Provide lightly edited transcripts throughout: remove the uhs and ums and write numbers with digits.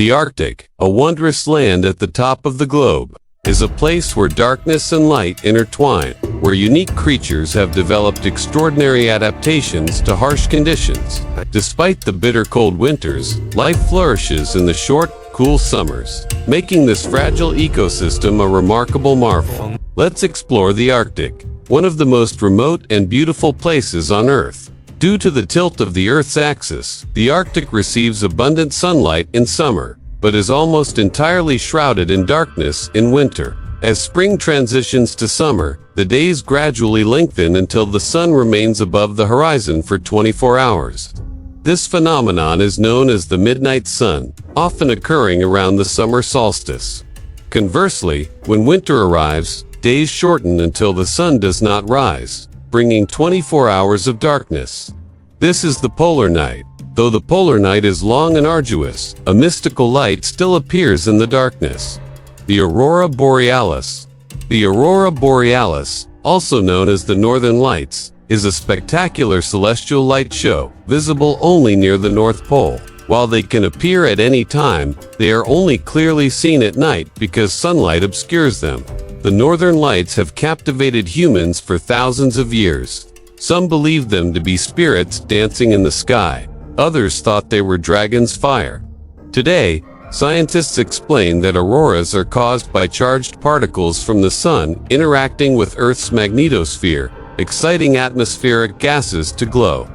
The Arctic, a wondrous land at the top of the globe, is a place where darkness and light intertwine, where unique creatures have developed extraordinary adaptations to harsh conditions. Despite the bitter cold winters, life flourishes in the short, cool summers, making this fragile ecosystem a remarkable marvel. Let's explore the Arctic, one of the most remote and beautiful places on Earth. Due to the tilt of the Earth's axis, the Arctic receives abundant sunlight in summer, but is almost entirely shrouded in darkness in winter. As spring transitions to summer, the days gradually lengthen until the sun remains above the horizon for 24 hours. This phenomenon is known as the midnight sun, often occurring around the summer solstice. Conversely, when winter arrives, days shorten until the sun does not rise, bringing 24 hours of darkness. This is the polar night. Though the polar night is long and arduous, a mystical light still appears in the darkness. The aurora borealis. The aurora borealis, also known as the Northern Lights, is a spectacular celestial light show, visible only near the North Pole. While they can appear at any time, they are only clearly seen at night because sunlight obscures them. The Northern Lights have captivated humans for thousands of years. Some believed them to be spirits dancing in the sky. Others thought they were dragons' fire. Today, scientists explain that auroras are caused by charged particles from the sun interacting with Earth's magnetosphere, exciting atmospheric gases to glow.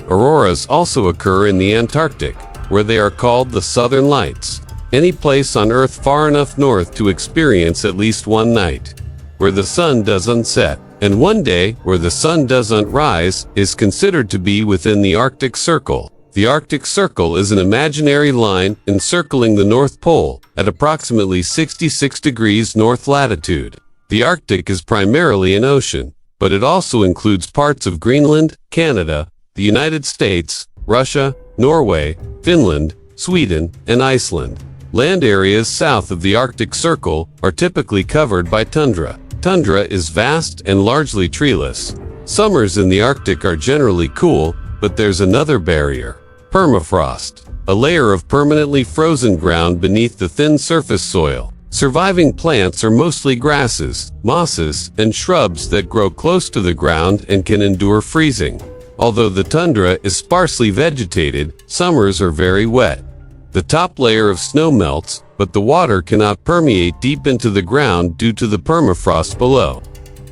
Auroras also occur in the Antarctic, where they are called the Southern Lights. Any place on Earth far enough north to experience at least one night where the sun doesn't set, and one day where the sun doesn't rise, is considered to be within the Arctic Circle. The Arctic Circle is an imaginary line encircling the North Pole at approximately 66 degrees north latitude. The Arctic is primarily an ocean, but it also includes parts of Greenland, Canada, the United States, Russia, Norway, Finland, Sweden, and Iceland. Land areas south of the Arctic Circle are typically covered by tundra. Tundra is vast and largely treeless. Summers in the Arctic are generally cool, but there's another barrier: permafrost, a layer of permanently frozen ground beneath the thin surface soil. Surviving plants are mostly grasses, mosses, and shrubs that grow close to the ground and can endure freezing. Although the tundra is sparsely vegetated, summers are very wet. The top layer of snow melts, but the water cannot permeate deep into the ground due to the permafrost below.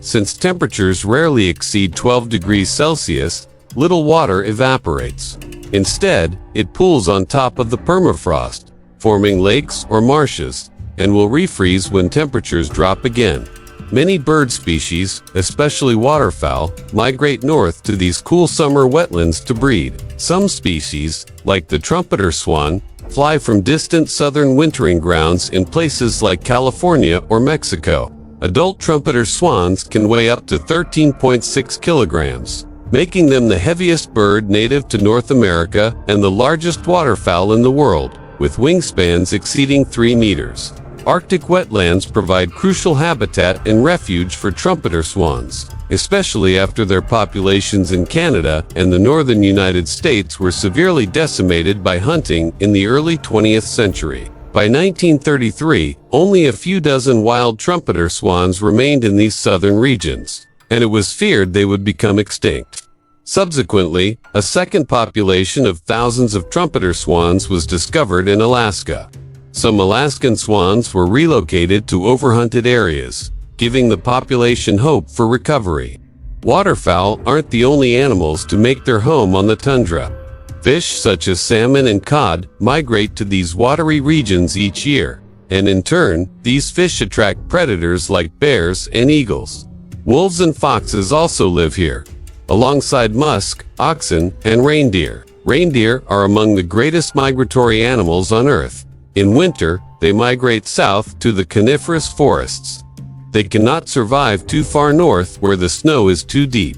Since temperatures rarely exceed 12 degrees Celsius, little water evaporates. Instead, it pools on top of the permafrost, forming lakes or marshes, and will refreeze when temperatures drop again. Many bird species, especially waterfowl, migrate north to these cool summer wetlands to breed. Some species, like the trumpeter swan, fly from distant southern wintering grounds in places like California or Mexico. Adult trumpeter swans can weigh up to 13.6 kilograms, making them the heaviest bird native to North America and the largest waterfowl in the world, with wingspans exceeding 3 meters. Arctic wetlands provide crucial habitat and refuge for trumpeter swans, especially after their populations in Canada and the northern United States were severely decimated by hunting in the early 20th century. By 1933, only a few dozen wild trumpeter swans remained in these southern regions, and it was feared they would become extinct. Subsequently, a second population of thousands of trumpeter swans was discovered in Alaska. Some Alaskan swans were relocated to overhunted areas, giving the population hope for recovery. Waterfowl aren't the only animals to make their home on the tundra. Fish such as salmon and cod migrate to these watery regions each year, and in turn, these fish attract predators like bears and eagles. Wolves and foxes also live here, alongside musk, oxen, and reindeer. Reindeer are among the greatest migratory animals on Earth. In winter, they migrate south to the coniferous forests. They cannot survive too far north where the snow is too deep,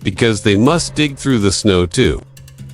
because they must dig through the snow to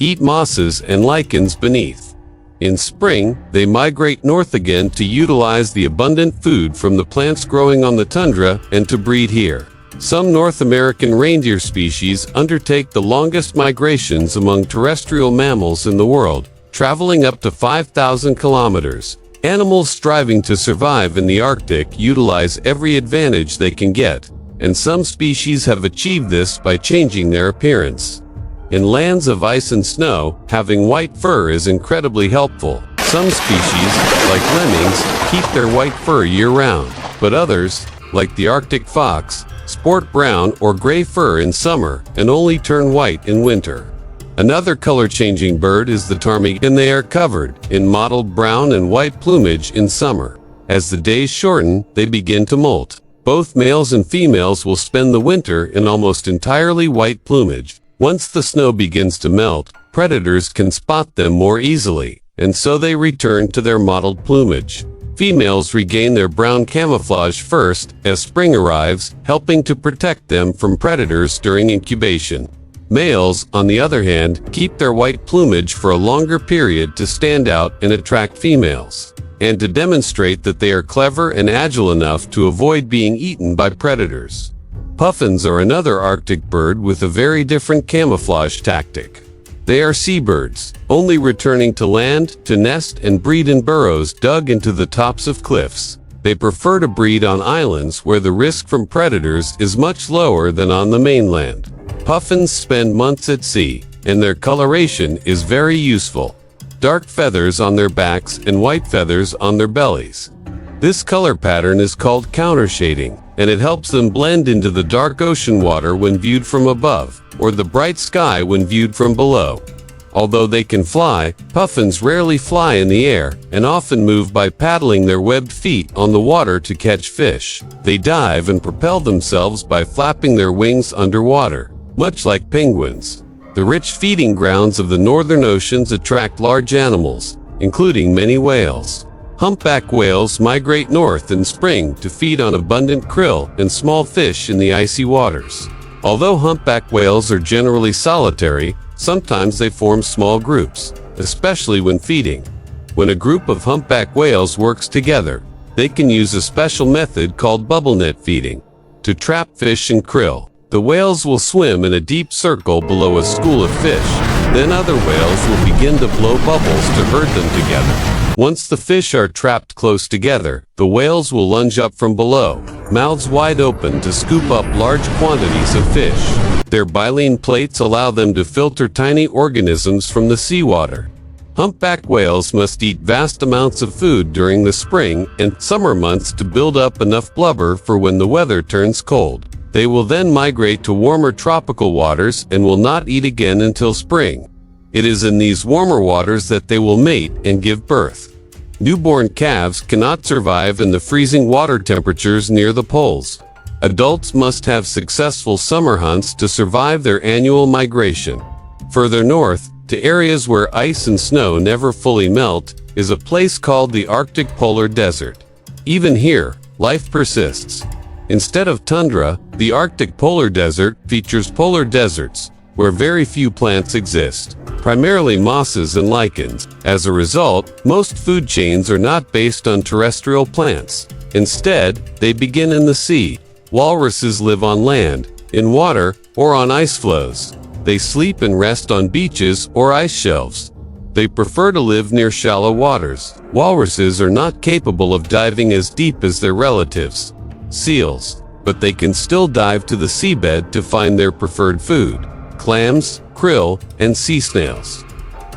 eat mosses and lichens beneath. In spring, they migrate north again to utilize the abundant food from the plants growing on the tundra and to breed here. Some North American reindeer species undertake the longest migrations among terrestrial mammals in the world, traveling up to 5,000 kilometers. Animals striving to survive in the Arctic utilize every advantage they can get, and some species have achieved this by changing their appearance. In lands of ice and snow, having white fur is incredibly helpful. Some species, like lemmings, keep their white fur year-round, but others, like the Arctic fox, sport brown or gray fur in summer and only turn white in winter. Another color-changing bird is the ptarmigan, and they are covered in mottled brown and white plumage in summer. As the days shorten, they begin to molt. Both males and females will spend the winter in almost entirely white plumage. Once the snow begins to melt, predators can spot them more easily, and so they return to their mottled plumage. Females regain their brown camouflage first as spring arrives, helping to protect them from predators during incubation. Males, on the other hand, keep their white plumage for a longer period to stand out and attract females, and to demonstrate that they are clever and agile enough to avoid being eaten by predators. Puffins are another Arctic bird with a very different camouflage tactic. They are seabirds, only returning to land to nest and breed in burrows dug into the tops of cliffs. They prefer to breed on islands where the risk from predators is much lower than on the mainland. Puffins spend months at sea, and their coloration is very useful. Dark feathers on their backs and white feathers on their bellies. This color pattern is called countershading, and it helps them blend into the dark ocean water when viewed from above, or the bright sky when viewed from below. Although they can fly, puffins rarely fly in the air, and often move by paddling their webbed feet on the water to catch fish. They dive and propel themselves by flapping their wings underwater, much like penguins. The rich feeding grounds of the northern oceans attract large animals, including many whales. Humpback whales migrate north in spring to feed on abundant krill and small fish in the icy waters. Although humpback whales are generally solitary, sometimes they form small groups, especially when feeding. When a group of humpback whales works together, they can use a special method called bubble net feeding to trap fish and krill. The whales will swim in a deep circle below a school of fish. Then other whales will begin to blow bubbles to herd them together. Once the fish are trapped close together, the whales will lunge up from below, mouths wide open to scoop up large quantities of fish. Their baleen plates allow them to filter tiny organisms from the seawater. Humpback whales must eat vast amounts of food during the spring and summer months to build up enough blubber for when the weather turns cold. They will then migrate to warmer tropical waters and will not eat again until spring. It is in these warmer waters that they will mate and give birth. Newborn calves cannot survive in the freezing water temperatures near the poles. Adults must have successful summer hunts to survive their annual migration. Further north, to areas where ice and snow never fully melt, is a place called the Arctic Polar Desert. Even here, life persists. Instead of tundra, the Arctic Polar Desert features polar deserts, where very few plants exist, primarily mosses and lichens. As a result, most food chains are not based on terrestrial plants. Instead, they begin in the sea. Walruses live on land, in water, or on ice floes. They sleep and rest on beaches or ice shelves. They prefer to live near shallow waters. Walruses are not capable of diving as deep as their relatives, seals, but they can still dive to the seabed to find their preferred food: clams, krill, and sea snails.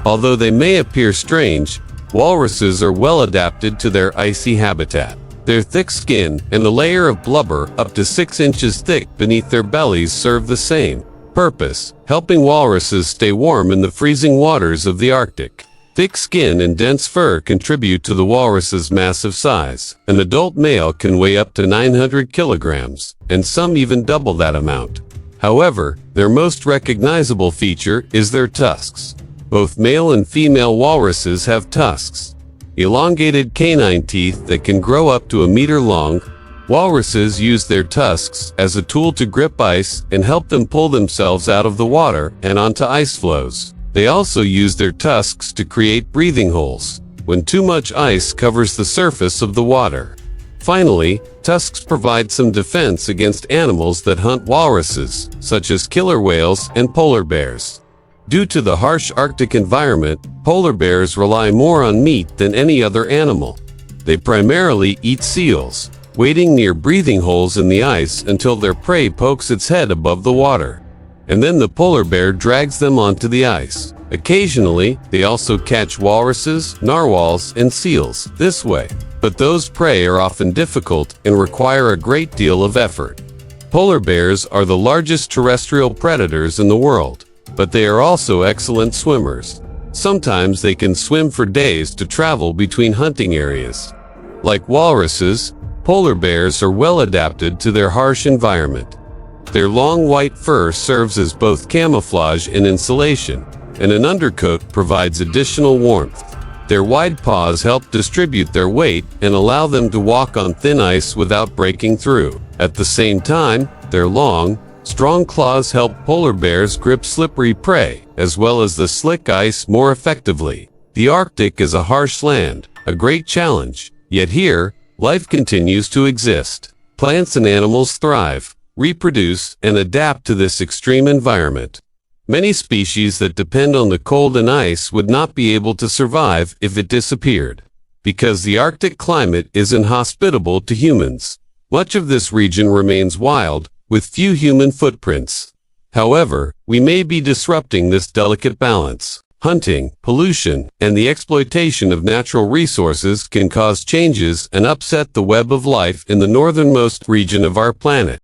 Although they may appear strange, walruses are well adapted to their icy habitat. Their thick skin and a layer of blubber up to 6 inches thick beneath their bellies serve the same purpose, helping walruses stay warm in the freezing waters of the Arctic. Thick skin and dense fur contribute to the walrus's massive size. An adult male can weigh up to 900 kilograms, and some even double that amount. However, their most recognizable feature is their tusks. Both male and female walruses have tusks, elongated canine teeth that can grow up to a meter long. Walruses use their tusks as a tool to grip ice and help them pull themselves out of the water and onto ice floes. They also use their tusks to create breathing holes when too much ice covers the surface of the water. Finally, tusks provide some defense against animals that hunt walruses, such as killer whales and polar bears. Due to the harsh Arctic environment, polar bears rely more on meat than any other animal. They primarily eat seals, waiting near breathing holes in the ice until their prey pokes its head above the water. And then the polar bear drags them onto the ice. Occasionally, they also catch walruses, narwhals, and seals this way. But those prey are often difficult and require a great deal of effort. Polar bears are the largest terrestrial predators in the world, but they are also excellent swimmers. Sometimes they can swim for days to travel between hunting areas. Like walruses, polar bears are well adapted to their harsh environment. Their long white fur serves as both camouflage and insulation, and an undercoat provides additional warmth. Their wide paws help distribute their weight and allow them to walk on thin ice without breaking through. At the same time, their long, strong claws help polar bears grip slippery prey, as well as the slick ice more effectively. The Arctic is a harsh land, a great challenge, yet here, life continues to exist. Plants and animals thrive, reproduce, and adapt to this extreme environment. Many species that depend on the cold and ice would not be able to survive if it disappeared, because the Arctic climate is inhospitable to humans. Much of this region remains wild, with few human footprints. However, we may be disrupting this delicate balance. Hunting, pollution, and the exploitation of natural resources can cause changes and upset the web of life in the northernmost region of our planet.